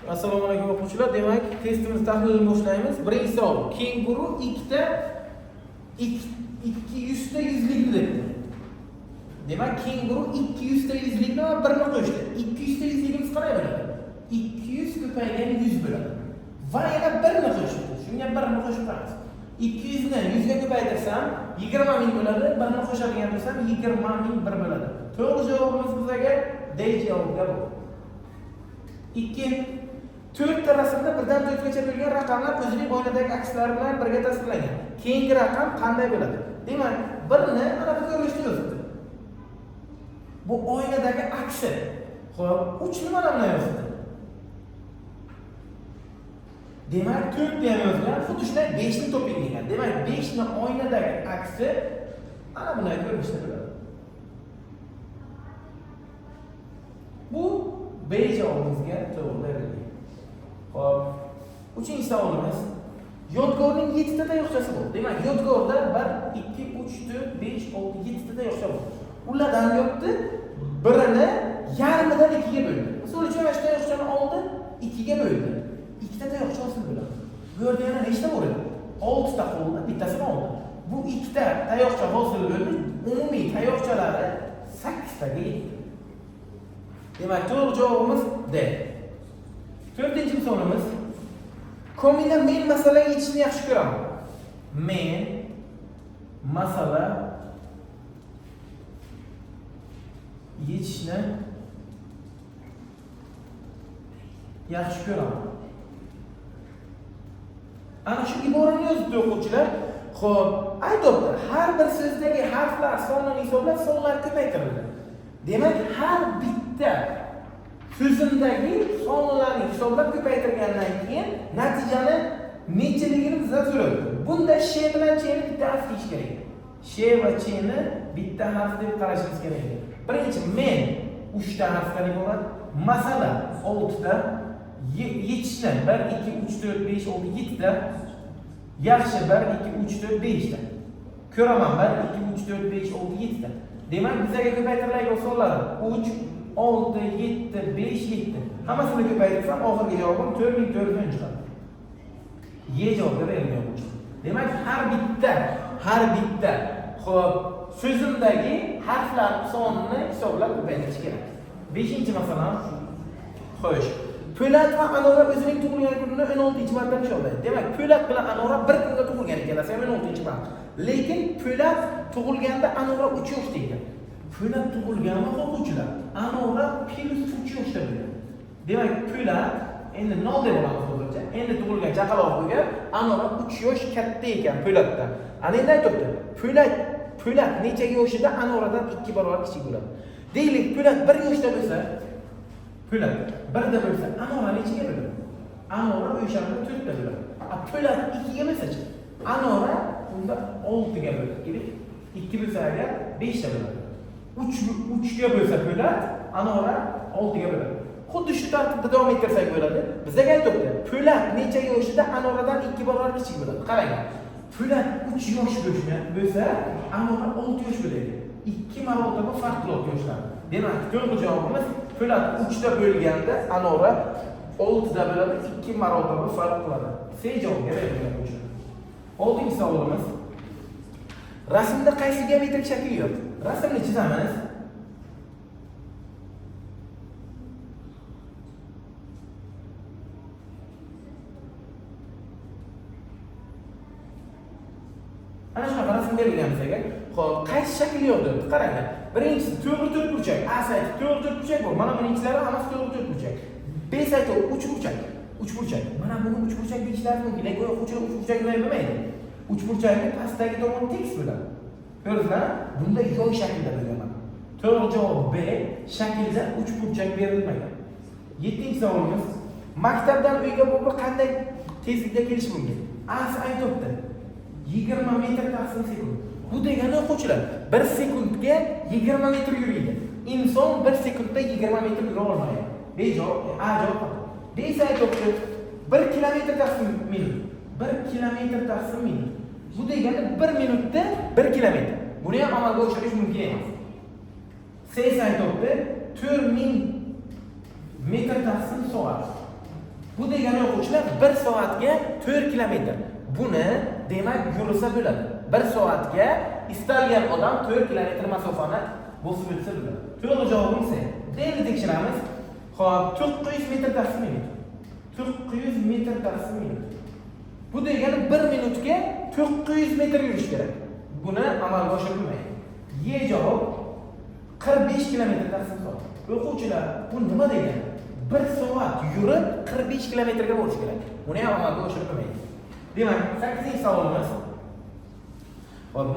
Assalomu alaykum o'quvchilar. Demak, testimiz tahlilini boshlaymiz. Birinchi savol. Kenguru 200 ta yuzlikni debdi. Demak, kenguru 200 ta yuzlikni va 1 ni qo'shdi. 200 ta yuzligimiz qanday bo'ladi? 200 ko'paygan 100 bo'ladi. Va yana 1 ni qo'shdi. Shunga 1 ni qo'shib qo'yamiz. 200 ni 100 ga ko'paytirsam 20 ming bo'ladi. 1 ni qo'shadigan bo'lsam 20 ming 1 bo'ladi. To'g'ri javobimiz bizga D javobiga bo'ladi. 2 4 rasmda 1 dan 4 gacha bo'lgan raqamlar o'zining oynadagi akslari bilan birga tasvirlangan. Keyingi raqam qanday bo'ladi? Demak, 1 ni mana bu ko'rinishda yozibdi. Bu oynadagi aksi. Xo'p, 3 ni mana bunday yozibdi. Demak, 4 ni ham yozgan, xuddi shunday 5 ni to'plangan. Demak, 5 ni oynadagi aksi mana bunday ko'rinishda bo'ladi. Bu B javobimizga to'g'ri berilgan. Xo'p, 3-chi savolimiz. Yodgorning 7 ta tayoqchasi bor. Demak, yodgorda 1 2 3 4 5 6 7 ta tayoqcha bor. Ulardan yopdi, birini yarmidan 2 ga bo'ldi. Misol uchun mana shu tayoqchani oldi, 2 ga bo'ldi. 2 ta tayoqcha hosil bo'ladi. Bu yerda yana nechta bor edi? 6 ta qoldi, bittasini oldi. Bu 2 ta tayoqcha hosil bo'ldi. Umumiy tayoqchalari 8 taga yetdi. Demak, to'g'ri javobimiz D. 4-chi misolimiz. Komina men masala yechishni yaxshi ko'raman. Men masala yechishni yaxshi ko'raman. Ana shu iborani yozibdi o'quvchilar. Xo'p, aytibdi, har bir so'zdagi harflar sonini hisoblab, sonlar ko'paytirildi. Demak, har bitta so'zimdagi sonlarni hisoblab ko'paytirgandan keyin natijani nechaligini bizdan so'radi. Bunda sh bilan ch ni bitta harf deyish kerak. Sh va ch ni bitta harf deb qarashimiz kerak. Birinchi men 3 ta harfdan iborat, masala 6 ta, yetishni 1 2 3 4 5 6 7 ta, yaxshi 1 2 3 4 5 ta. Ko'raman 1 2 3 4 5 6 7 ta. Demak, bizga ko'paytiriladigan sonlar 3 6 7 5 7. Hammasini ko'paytirsam oxirgi javobim 4400 chiqadi. Y javobi berilgan bo'ladi. Demak, har bitta xo'p, so'zimdagi harflar sonini hisoblab ko'paytirish kerak. 5-masala. Xo'sh, Po'lat va Anora o'zining tug'ilgan kunini 16-marta nishonlaydi. Demak, Po'lat bilan Anora bir kunga tug'ilgan ekanlar, 16-mart. Lekin Po'lat tug'ilganda Anora 3 yoshda ekan. Po'lat tug'ilgan o'quvchilar Anora plus 3 yoshda bo'lgan. Demak, Po'lat endi 0 deb olamiz hozircha. Endi tug'ilgan chaqaloq bo'lgan, Anora 3 yosh katta ekan Po'latdan. Ana endi aytibdi, Po'lat necha yoshida Anoradan 2 barobar kichik bo'ladi. Deylik, Po'lat 1 yoshda bo'lsa, Po'lat 1 da bo'lsa, Anora nechaga bo'ladi? Anora o'shanda 4 da bo'ladi. Po'lat 2 ga bo'lsa-chi? Anora unda 6 ga bo'ladi. 2 bo'lsa agar 5 da bo'ladi. 3 ga bo'lsa Po'lat, Anora 6 ga bo'ladi. Xuddi shu tartibda davom ettirsak bo'ladi. Bizga aytibdi, Po'lat necha yoshida Anoradan 2 barobar kichik bo'ladi. Qarang. Po'lat 3 yosh bo'lsa, Anora 6 yosh bo'ladi. 2 marotaba farq qiladi yoshlar. Demak, to'g'ri javobimiz Po'lat 3 da bo'lganda Anora 6 da bo'ladi, 2 marotaba farq qiladi. C javobiga berilgan bo'ladi. 6-savolimiz. Rasmda qaysi geometrik shakl yo'q? Rasmni chizamiz. Ana shunaqa rasm berilgan bizga. Xo'p, qaysi shakl yo'q deb qarang. Birinchisi to'g'ri to'rtburchak. A sayti to'g'ri to'rtburchak bor. Mana buning ichlari hammasi to'g'ri to'rtburchak. B sayti uchburchak. Uchburchak. Mana buni uchburchak deyishlari mumkin. Lekin uchburchak bo'lmaydi. Uchburchakning pastdagi tomoni tekis bo'ladi. Ko'rdingizmi? Bunda yoy shaklda bo'lgan. To'g'ri javob B, shaklda uchburchak berilmagan. 7-savolimiz. Maktabdan uyga bo'lib qanday tezlikda kelish mumkin? A aytibdi. 20 metr taqsim sekund. Bu degani o'quvchilar 1 sekundga 20 metr yuradi. Inson 1 sekundda 20 metr yura olmaydi. B javob, A javob. B esa aytibdi 1 kilometr taqsim minut. 1 kilometr taqsim minut. Bu degani 1 minutda 1 kilometr. Buni ham amalga oshirish mumkin emas. C esa aytibdi 4000 metr taqsim soat. Bu degani o'quvchilar 1 soatga 4 kilometr. Buni demak yursa bo'ladi. 1 soatga istalgan odam 4 kilometr masofani bosib o'tsa bo'ladi. To'g'ri javobimiz C. Endi tekshiramiz. Xo'p, 900 metr darsi minut. 900 metr darsi minut. Bu degani 1 minutga 900 metr yurish kerak. Buni amalga oshirilmaydi. Y javob 45 kilometr darsi soat. O'quvchilar, bu nima degani? 1 soat yurib 45 kilometrga borish kerak. Buni ham amalga oshirilmaydi. Demak, 8-savolimiz.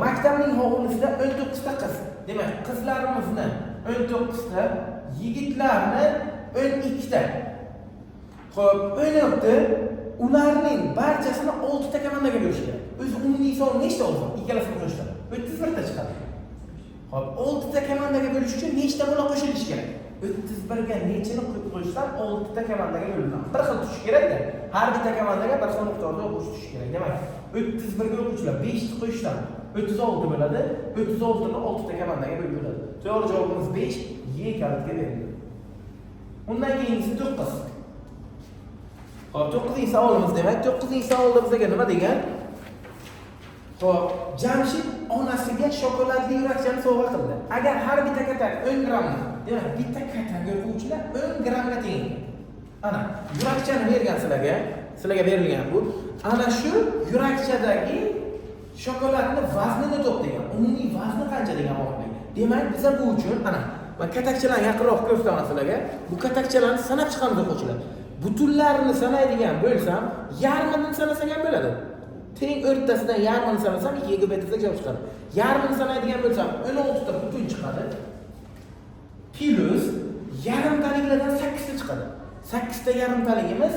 Maktabning hovlisida 19 ta qiz. Demak, qizlarimizni 19 ta, yigitlarni 12 ta. Xo'p, o'ynabdi. Ularning barchasini 6 ta komandaga bo'lish kerak. O'zi umumiy son nechta bo'lsa, ikkalasini qo'shishadi. 31 ta chiqadi. Xo'p, 6 ta komandaga bo'lish uchun nechta bola qo'shilishi kerak? 31 ga nechini qo'shsam 6 ta komandaga bo'linadi. Bir xil tush kerak-da. Har bitta komandaga bir xil miqdorda o'qish tush kerak. Demak, 31 ga o'quvchilar 5 ta qo'shsam 36 bo'ladi. 36 ni 6 ta komandaga bo'lib bo'ladi. To'g'ri javobimiz 5, Y kalitga beriladi. Undan keyingisi 9. Xo'p, 9-savolimiz demak, 9-savolda bizga nima degan? Xo'p, Jamshid onasiga shokoladli yurakchani sovg'a qildi. Agar har bitta katak 10 grammni, demak, bitta katakga o'quvchilar 10 grammga teng. Ana, yurakchani bergan sizlarga berilgan bu. Ana shu yurakchadagi shokoladni vaznini to'plagan. Umumiy vazni qancha degan ma'lumot. Demak, biz bu uchun ana, men katakchalarni yaqinroq ko'rsataman sizlarga. Bu katakchalarni sanab chiqamiz o'quvchilar. Butunlarini sanaydigan bo'lsam, yarmini sanasam ham bo'ladi. Teng o'rtasidan yarmini sanasam 2 ga ko'paytirsak javob chiqadi. Yarmini sanaydigan bo'lsam 16 ta butun chiqadi. Plus yarimtaliklardan 8 ta chiqadi. 8 ta yarimtaligimiz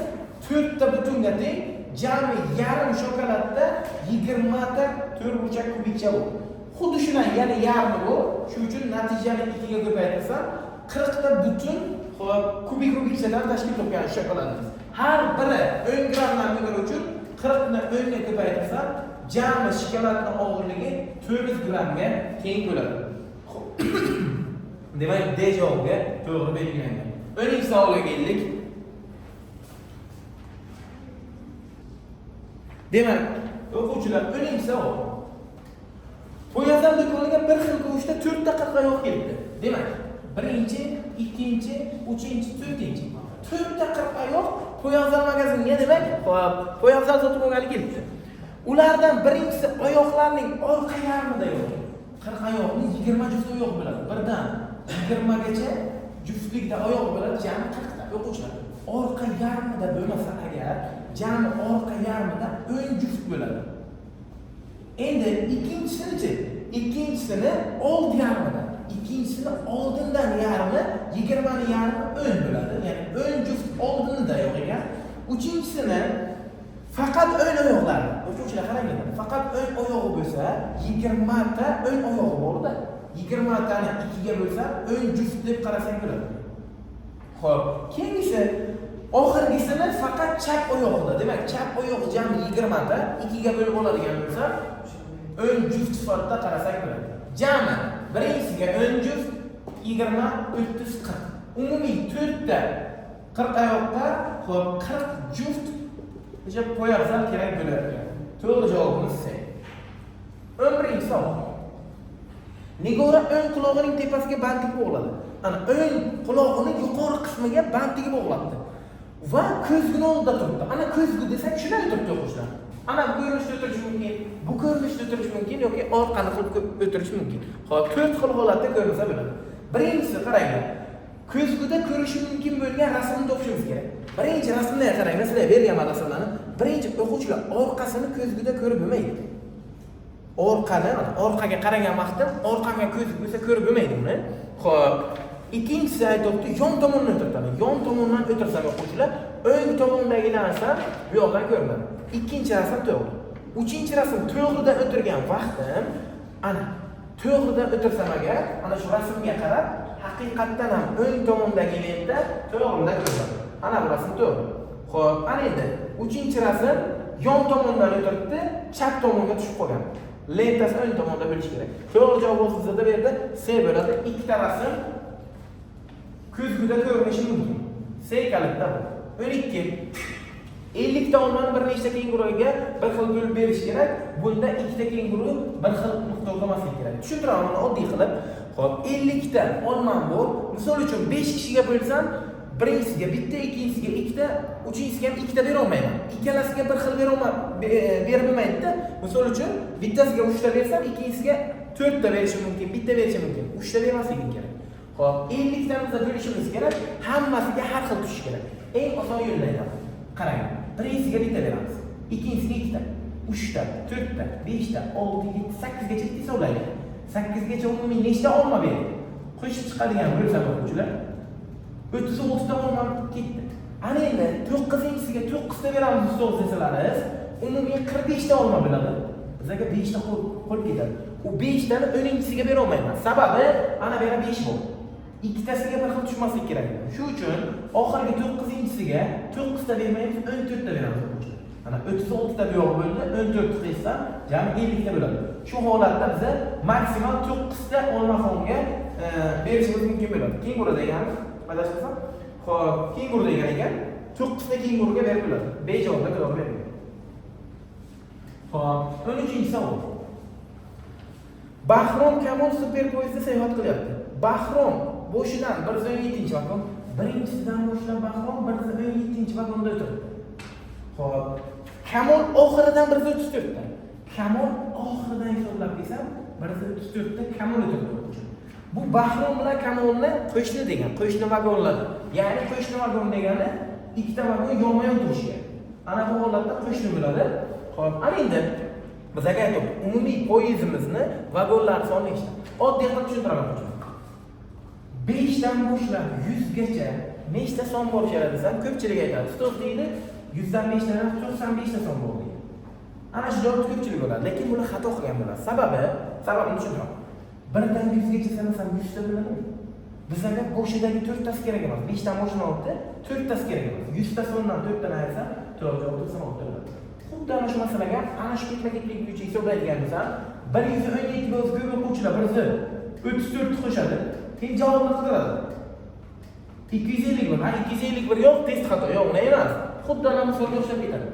4 ta butunga teng, jami yarim shokoladda 20 ta to'rtburchak kubikcha bu. Xuddi shundan yana yarmi bu. Shuning uchun natijani 2 ga ko'paytirsam 40 ta butun kubikchadan tashkil topgan shokoladimiz. Har biri 10 grammdan bo'lgani uchun 40 ni 10 ga ko'paytirsam, jami shokoladning og'irligi 400 grammga teng bo'ladi. Demak, D javobga to'g'ri belgilangan. 10-savolga keldik. Demak, o'quvchilar 10-savol. Poyabzal do'koniga bir xil go'shtda 4 ta qirqayoq keldi. Demak, birinchi, ikkinchi, uchinchi, to'rtinchi. 4 ta qirqayoq poyabzal magaziniga demak, poyabzal sotib olgani keldi. Ulardan birinchisi oyoqlarning orqa yarmida yo'q. Qirqayoqning 20 juft oyoq bo'ladi. Birdan 20 gacha juftlikda oyoq bo'ladi, jami 40 ta. O'quvchilar, orqa yarmida bo'lmasa agar, jami orqa yarmida 10 juft bo'ladi. Endi ikkinchisini old yarmida. İkincisini oldindan yarmi, 20 ni yarmi 10 bo'ladi. Ya'ni 10 juft oldinda yo'q ekan. Uchinchisini faqat 10 oyoqlar. O'quvchilar qaranglar. Faqat 10 oyog'i bo'lsa, 20 ta 10 oyog'i bor-da. 20 tani 2 ga bo'lsa, 10 juft deb qarasang bo'ladi. Xo'p, keyingisi oxirgisini faqat chap oyog'ida. Demak, chap oyog'i jami 20 ta 2 ga bo'lib oladigan bo'lsa, 10 juft sifatida qarasak bo'ladi. Jami birinchisiga 10 juft, 20, 30, 40. Umumiy 4 ta 40 oyoqqa, xo'p, 40 juft o'sha poyabzal kerak bo'ladi. To'g'ri javobimiz C. 11-savol. Nigora o'ng qulog'ining tepasiga bandlik bog'ladi. Ana o'ng qulog'ining yuqori qismiga bandligi bog'labdi. Va ko'zguni oldida turibdi. Ana ko'zgu desak, shunday turibdi o'quvchilar. Ana bu ko'rinishda o'tirish mumkin, bu ko'rinishda o'tirish mumkin yoki orqani qilib o'tirish mumkin. Xo'p, 4 xil holatda ko'rinsa bo'ladi. Birinchisi qaranglar. Ko'zguda ko'rish mumkin bo'lgan rasmni topishimiz kerak. Birinchi rasmni qaranglar, sizlar bergan rasmlarni. Birinchi o'quvchilar orqasini ko'zguda ko'rib bo'lmaydi. Orqaga qaragan vaqtda orqamga ko'z bo'lsa ko'rib bo'lmaydi uni. Xo'p, ikkinchisi aytibdi, yon tomondan o'tirtadi. Yon tomondan o'tirsam o'quvchilar, o'ng tomondagi narsa bu yoqdan ko'rinadi. Ikkinchi rasm to'g'ri. Uchinchi rasm to'g'ridan o'tirgan vaqtim, ana to'g'ridan o'tirsam agar, ana shu rasmga qarab, haqiqatdan ham o'ng tomondagi lenta to'g'ridan ko'rinadi. Ana bu rasm to'g'ri. Xo'p, ana endi uchinchi rasm yon tomondan o'tiribdi, chap tomonga tushib qolgan. Lentasi o'ng tomonda bo'lishi kerak. To'g'ri javob sizda bu yerda C bo'ladi. Ikkita rasm ko'zguda ko'rinishi mumkin. C kalitda bu. 12. 50 ta olmani bir nechta kenguruga bir xil bo'lib berish kerak. Bunda ikkita kenguru bir xil miqdorda olmasligi kerak. Tushuntiraman oddiy qilib. Xo'p, 50 ta olmam bor. Misol uchun 5 kishiga bo'lsam, birinchisiga bitta, ikkinchisiga ikkita, uchinchisiga ham ikkita bera olmayman. Ikkalasiga bir xil berib bo'lmaydi-da. Misol uchun bittasiga 3 ta bersam, ikkinchisiga 4 ta berishim mumkin, bitta berishim mumkin. 3 ta bermasligim kerak. Xo'p, 50 tamizda bo'lishimiz kerak, hammasiga har xil tushishi kerak. Eng oson yo'lni aytaman. Qarang, birinchisiga bitta beramiz, ikkinchisiga ikkita, 3 ta, 4 ta, 5 ta, 6, 7, 8 gacha hisoblaylik. 8 gacha umumiy nechta olma berdi? Qo'shib chiqadigan bo'lsa o'quvchilar 36 ta olma ketdi. Ana endi 9-siga 9 ta beramiz ustoz desalar, umumiy 45 ta olma bo'ladi. Bizga 5 ta qolib ketadi. U 5 tani 10-siga bera olmayman. Sababi ana bu yerda 5 bor. Ikkitasiga bir xil tushmaslik kerak. Shu uchun oxirgi 9-siga 9 ta bermaymiz, 14 ta beramiz o'quvchilar. Ana 36 ta bu yo'q bo'ldi, 14 qilsam, jami 50 ta bo'ladi. Shu holatda biz maksimal 9 ta olma xonga berishimiz mumkin bo'ladi. Kenguru degani, adashmasam, xo'p, kenguru degan ekan, 9 ta kenguruga berib bo'ladi. Bejavob qilib beradi. Xo'p, 13-savol. Bahrom Kamol super poyezdda sayohat qilyapti. Bahrom boshidan 117-vagon, birinchisidan boshlab Bahrom 117-vagonda o'tirdi. Xo'p, Kamol oxiridan 134 ta. Kamol oxiridan hisoblab desam, 134 ta Kamol o'tirdi. Bu Bahrom bilan Kamolni qo'shni degan, qo'shni vagonlar. Ya'ni qo'shni vagon degani ikkita vagon yonma-yon turishi. Ana bu holatda qo'shni bo'ladi. Xo'p, ana endi biz aytib, umumiy poyezdimizni vagonlar soni nechta? Oddiy qilib tushuntiraman. 5 dan boshlab 100 gacha nechta son bor keladi desam, ko'pchilik aytadi. Ustoz deydi, 100 dan 5 tadan 95 ta son bor deydi. Ana shu javob ko'pchilik bo'ladi, lekin buni xato qilgan bo'ladi. Sababini tushuntiraman. 1 dan 100 gacha sanasam 100 ta bo'ladimi? Bizga boshidagi 4 tasi kerak emas. 5 dan boshini oldi, 4 tasi kerak emas. 100 ta sondan 4 tani ayirsa, to'g'ri javob bo'ladi. Xuddi ana shu masalaga, ana shu ketma-ketlik bo'yicha hisoblaydigan bo'lsam, 117 bo'lsa ko'p o'quvchilar 34 qo'shadi. Keyin javobni qidiradi. 251 bor. Ha, 251 yo'q, test xato yo'q, uni emas. Xuddi ana misolga o'xshab ketadi.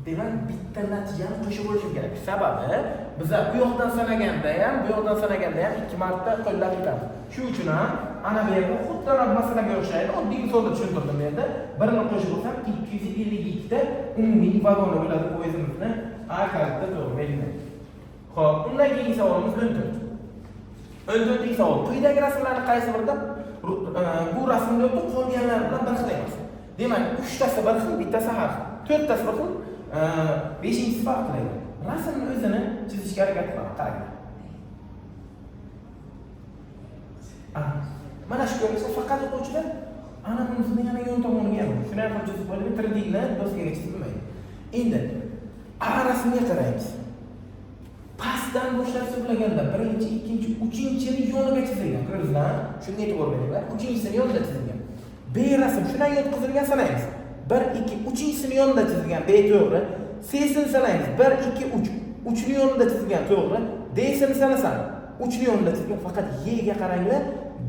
Demak, bitta natijani qo'shib olish kerak. Sababi biz bu yoqdan sanaganda ham, bu yoqdan sanaganda ham 2 marta qo'llab ketamiz. Shu uchun ham ana bu yerda xuddi ana masalaga o'xshaydi. Oddiy misolda tushuntirdim bu yerda. Birini qo'shib olsam 252 ta umumiy vagoni bo'ladi poyezdimizni. A karakter to'g'ri belgilanadi. Xo'p, undan keyingi savolimiz 14. 14-savol. Quyidagi rasmlarning qaysi birida bu rasmda o'tib qolganlar bilan bir xil emas. Demak, 3 tasi bir xil, bittasi har xil. 4 tasi bir xil, 5-inchisi farqli. Rasmni o'zini chizishga harakat qilaman. Qarang. Mana shu ko'rinishda faqat o'quvchilar ana bunisini yana yon tomoniga ham shuni ham chizib qo'ydim, 3D'ni doskaga chizib bo'lmaydi. Endi rasmga qaraymiz. Pastdan boshlab hisoblaganda birinchi, ikkinchi, uchinchini yoniga chizilgan. Ko'rdingizmi? Shunga e'tibor beringlar. Uchinchisini yonida chizilgan. B rasm shundan yo'tkazilgan sanaymiz. 1 2 uchinchisini yonida chizilgan B to'g'ri. C'sini sanaymiz. 1 2 3. 3ni yonida chizilgan to'g'ri. D'sini sanasam 3ni yonida chizilgan. Faqat Y'ga qaranglar.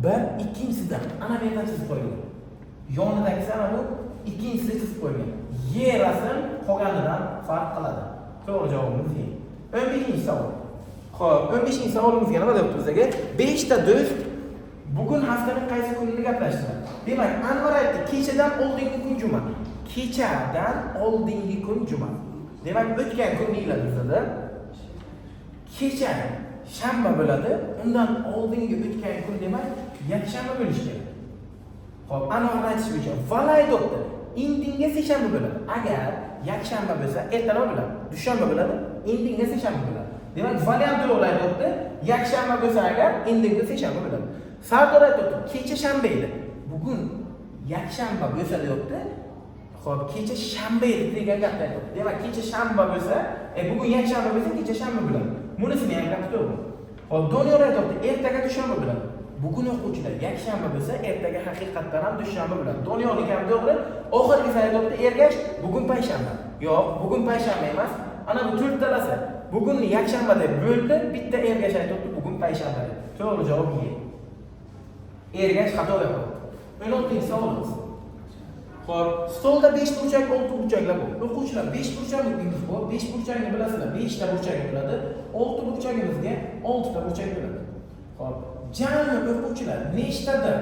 1 ikkinchisidan ana bu yerdan chizib qo'yilgan. Yonidagisi ana bu ikkinchisini chizib qo'yilgan. Y rasm qolganidan farq qiladi. To'g'ri javobimiz Y. 15-savol. Xo'p, 15-savolimizga nima deb bizga? 5 ta do'st bugun haftaning qaysi kunini gaplashdilar. Demak, Anvar aytdi, kechadan oldingi kun juma. Kechadan oldingi kun juma. Demak, o'tgan kun deyiladi bizda. Kecha shanba bo'ladi, undan oldingi o'tgan kun demak, yakshanba bo'lishi kerak. Xo'p, Anvarning aytishi bo'yicha valaytda indinga seshanba bo'ladi. Agar yakshanba bo'lsa, erta nima bo'ladi? Dushanba bo'ladi. Indinga seshanba bo'ladi. Demak, variant o'ylayapti. Yakshanba bo'lsa agar, indinga seshanba bo'ladi. Sardor aytdi, kecha shanba edi. Bugun yakshanba bo'lsa deyapti. Xo'p, kecha shanba edi degan gapni aytdi. Demak, kecha shanba bo'lsa, bugun yakshanba bo'lsa, kecha shanba bo'ladi. Bunisini ham gapi to'g'ri. Xo'p, Doniyor aytdi, ertaga dushanba bo'ladi. Bugun o'quvchilar yakshanba bo'lsa, ertaga haqiqatdan ham dushanba bo'ladi. Doniyorning ham to'g'ri. Oxirgi saytda Ergash bugun payshanba. Yo'q, bugun payshanba emas. Ana bu to'rtalasi. Bugunni yakshanba deb bo'ldi, bitta Ergash aytdi, bugun payshanba deb. To'g'ri javob Y. Ergash xato yapadi. 16-savolimiz. Xo'p, stolda 5 burchak, 6 burchaklar bor. O'quvchilar 5 burchakimiz bor. 5 burchakni bilasizlar, 5 ta burchak bo'ladi. 6 burchagimizga 6 ta burchak bo'ladi. Xo'p, jami o'quvchilar nechtadir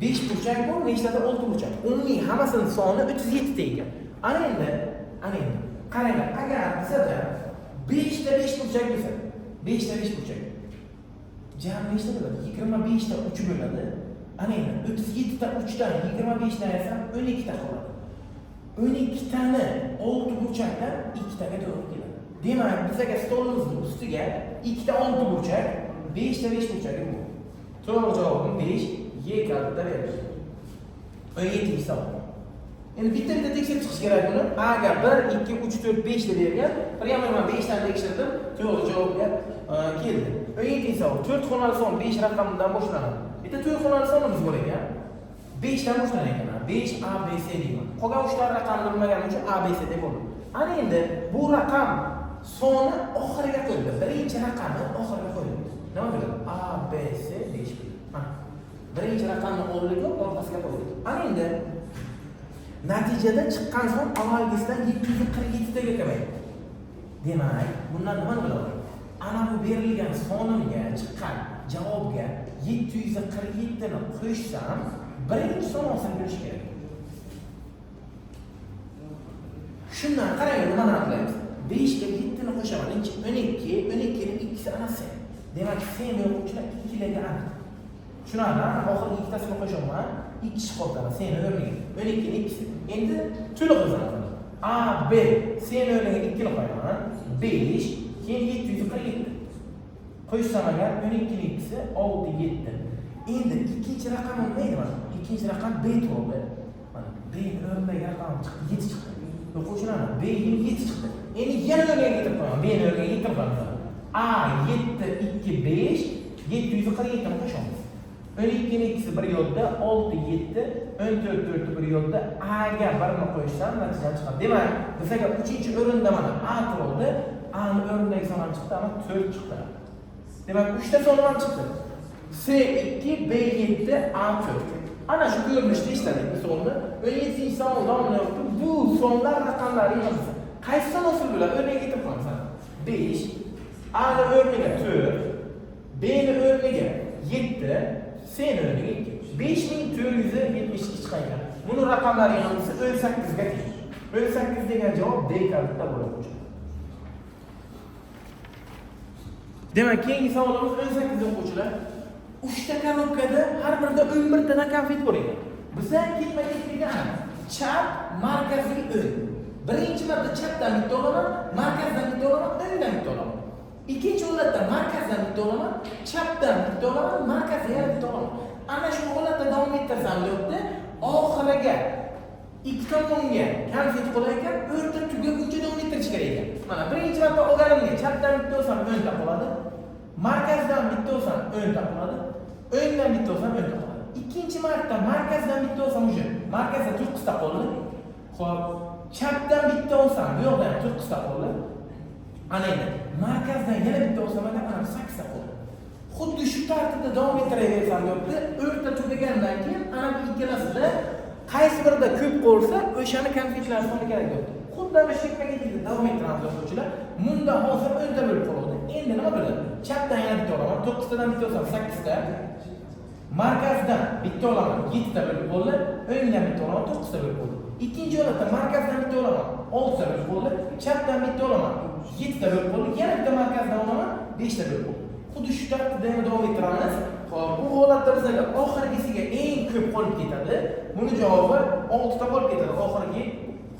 5 burchak bor, nechtadir 6 burchak. Umumiy hammasining soni 37 ta ekan. Ana endi qaranglar, agar bizda 5 ta 5 burchak bo'lsa, 5 ta 5 burchak. Jami nechta bo'ladi? 25 ta 3 bo'ladi. Ana endi 37 ta 3 dan 25 dan esa 12 ta qoladi. 12 tani 6 burchakdan 2 taga to'g'ri keladi. Demak, bizga stolimizning ustiga 2 ta 6 burchak, 5 ta 5 burchak bor. To'g'ri javobim 5, Y kaltda beriladi. 17-savol. Endi bitta tekshirib chiqish kerak buni. Agar 1, 2, 3, 4, 5 deb bergan, prямо men 5 dan tekshirdim, to'g'ri javobga keldi. 17-savol. 4 xonali son 5 raqamidan boshlanadi. Bitta 4 xonali sonimiz bor ekan. 5 dan boshlanadi ekan. 5 A B C deyman. Qolgan 3 ta raqamni bilmaganim uchun A B C deb bo'ldi. Ana endi bu raqam soni oxiriga qo'yildi. Birinchi raqamni oxiriga qo'yildi. Nima bo'ladi? A B C 5 bo'ladi. Mana birinchi raqamni oldiga orqasiga qo'ydik. Ana endi natijada chiqqan son avvalgisidan 747 taga kamaydi. Demak, bundan nima bo'ladi? Ana bu berilgan sonimga chiqqan javobga 747 ni qo'shsam, birinchi son hosil bo'lishi kerak. Shundan qarang, nima qilaymiz? 5 ga 7 ni qo'shaman. 12, 12 ning ikkisi ana sen. Demak, sen o'quvchilar 2 larga aniq. Shundan oxirgi ikkitasini qo'shaman. 2 kishi qoladi sen o'rniga. 12 ning ikkisi. Endi to'liq yozaman. A B sen o'rniga 2 ni qo'yaman. 5 keyin 747. Qo'shsam agar 12 ning ikkisi 6 7. Endi ikkinchi raqam nima edi? İkinci raqam B bo'ldi. Mana B o'rniga raqam chiqdi, 7 chiqdi. O'quvchilar B 7 chiqdi. Endi yana o'rniga yetirib qo'yaman. B ni o'rniga yetirib qo'yaman. A 7 2 5 747 ni qo'shamiz. 12 ning ikkisi bir yo'lda 6 7 14 4 bir yo'lda A ga 1 ni qo'shsam natija chiqadi. Demak, bizga 3-chi o'rinda mana A turibdi. A ni o'rnidagi son ham chiqdi, ama 4 chiqdi. Demak, 3 ta son ham chiqdi. C 2 B 7 A 4. Ana shu ko'rinishda ishladik biz o'rni. 17-savol davom etdi. Bu sonlar raqamlari yig'ilsa, qaysi son hosil bo'ladi? O'rniga yetib qolamiz. 5 A ni o'rniga 4, B ni o'rniga 7, C ni o'rniga 2. 5472 chiqqan ekan. Buni raqamlari yig'ilsa 18 ga teng. 18 degan javob D kaltda bo'ladi. Demak, keyingi savolimiz 18 o'quvchilar. 3 ta korobkada har birida 11 tadan konfet bor ekan. Bizda ketma-ketlikda chap markaziy o'ng. Birinchi marta chapdan bitta olaman, markazdan bitta olaman, o'ngdan bitta olaman. Ikkinchi holatda markazdan bitta olaman, chapdan bitta olaman, markazdan yana bitta olaman. Ana shu holatda davom ettirsam deyapti, oxiriga ikki tomonga konfet qo'ygan, o'rta tugaguncha davom ettirish kerak ekan. Mana birinchi marta olganimga chapdan bitta olsam o'ngda qoladi, markazdan bitta olsam o'ngda qoladi, o'ngdan bitta olsam o'ngda qoladi. Ikkinchi marta markazdan bitta olsam o'sha markazda 9 ta qoldi. Xo'p, chapdan bitta olsam bu yoqda 9 ta qoldi. Ana endi markazdan yana bitta olsam ana 8 ta qoldi. Xuddi shu tartibda davom ettiraversam deyapti. O'rta tugagandan keyin ana bu ikkalasida qaysi birida ko'p qolsa, o'shani konfetlar soni kerak deyapti. Xuddi ana shu paketda davom ettiramiz o'quvchilar. Bunda hozir o'nta bo'lib qoldi. Endi nima bo'ladi? Chapdan yana bitta olaman, 9 tadan bitta olsam 8 ta. Markazdan bitta olaman, 7 ta bo'lib qoldi. O'ngdan bitta olaman, 9 ta bo'lib qoldi. Ikkinchi holatda markazdan bitta olaman, 6 ta bo'lib qoldi. Chapdan bitta olaman, 7 ta bo'lib qoldi. Yana bitta markazdan olaman, 5 ta bo'lib qoldi. Xuddi shu tartibda davom ettiramiz. Xo'p, bu holatda bizga oxirgisiga eng ko'p qolib ketadi. Buni javobi 6 ta qolib ketadi oxirgi.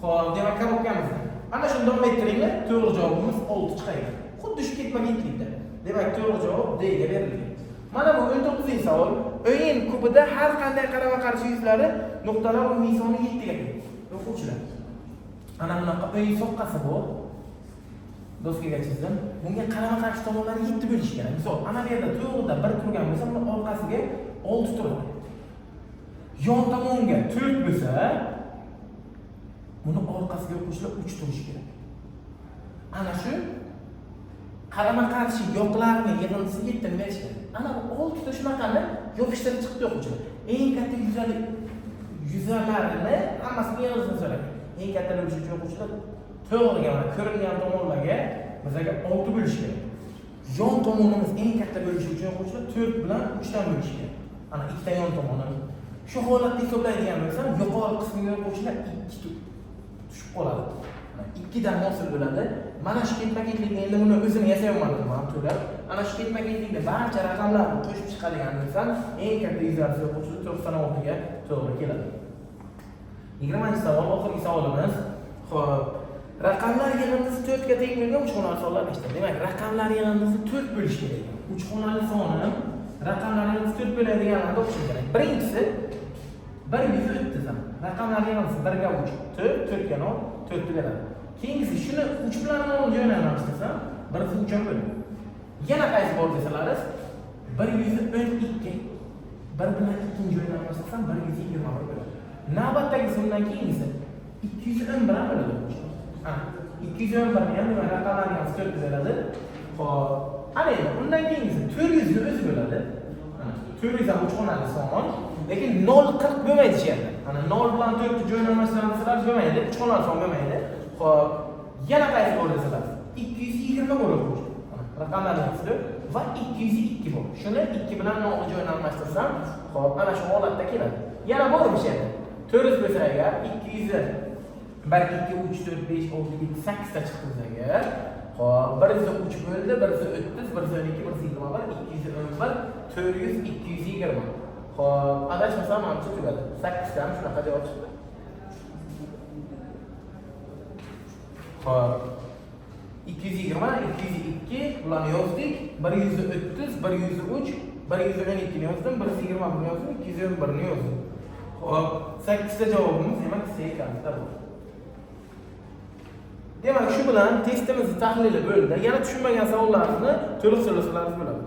Xo'p, demak, korobkamizda. Ana shuni davom ettiringlar. To'g'ri javobimiz 6 chiqadi. Xuddi shu ketma-ketlikda. Demak, to'g'ri javob D ga berilgan. Mana bu 19-savol. O'yin kubida har qanday qarama-qarshi yuzlari nuqtalar umumiy soni 7 ga teng. O'quvchilar. Ana bunaqa o'yin soqqasi bor. Doskaga chizdim. Bunga qarama-qarshi tomonlari 7 bo'lish kerak. Misol, ana bu yerda to'g'rida 1 turgan bo'lsa, uni orqasiga 6 turadi. Yon tomonga 4 bo'lsa, buni orqasiga qo'shilib 3 turishi kerak. Ana shu qarama-qarshi yoqlarni yig'indisi 7 ni berish kerak. Ana bu 6 ta shunaqani yopishtirib chiqdi o'quvchilar. Eng katta yuzalarini hammasini yig'ishni so'ragan. Eng katta bo'lish uchun o'quvchilar to'g'riga mana ko'ringan tomonlarga bizga 6 bo'lish kerak. Yon tomonimiz eng katta bo'lishi uchun o'quvchilar 4 bilan 3 dan bo'lish kerak. Ana ikkita yon tomoni. Shu holatda hisoblaydigan bo'lsam, yuqori qismiga o'quvchilar 2 tushib qoladi. 2 dan hosil bo'ladi. Mana shu ketma-ketlikni endi buni o'zim yasayolmadim men to'lab. Ana shu ketma-ketlikni barcha raqamlarni qo'shib chiqadigan bo'lsam, eng katta yuzasi o'quvchilar 96 ga to'g'ri keladi. 20-savol oxirgi savolimiz. Xo'p, raqamlar yig'indisi 4 ga teng bo'lgan 3 xonali sonlar nechta? Demak, raqamlar yig'indisi 4 bo'lish kerak. 3 xonali sonni raqamlar yig'indisi 4 bo'ladiganlarni o'qishimiz kerak. Birinchisi 130 ham. Raqamlar yig'indisi 1 ga 3, 4, 4 ga 0, 4 bo'ladi. Keyingisi shuni 3 bilan 0 jo'natamiz desam, 1 3 ham bo'ladi. Yana qaysi bor desalaringiz, 112. 1 bilan 2 jo'natamiz desam, 120 bo'ladi. Navbatdagi bundan keyingisi 211 ham bo'ladi. Ha, 211 ni ham nima raqamlar yig'indisi 4 bo'ladi. Xo'p, ana endi undan keyingisi 400 ni o'zi bo'ladi. 400 ham 3 xonali son, lekin 0,40 bo'lmaydi shu yerda. Ana 0 bilan 4 ni jo'natmasdan desalar bo'lmaydi, 3 xonali son bo'lmaydi. Xo'p, yana qaysi bor desalar 220 bo'ladi. Raqamlar yig'indisi va 202 bor. Shuni 2 bilan 0 jo'natmasdan, xo'p, ana shu holatda keladi. Yana bormi shu yerda? 400 bo'lsa agar 200 1 2 3 4 5 6 7 8 ta chiqdi bizga. Xo'p, 103 bo'ldi, 130, 112, 121, 211, 400, 220. Xo'p, adashmasam hamcha tugadi. 8 dan shunaqa javob chiqdi. Xo'p, 220, 202 ularni yozdik. 130, 103, 112 ni yozdim, 120 ni yozdim, 211 ni yozdim. Xo'p, 8 ta javobimiz demak C ekanida bor. Demak, shu bilan testimizni tahlili bo'ldi. Yana tushunmagan savollarni to'liq so'rasalaringiz bo'ladi.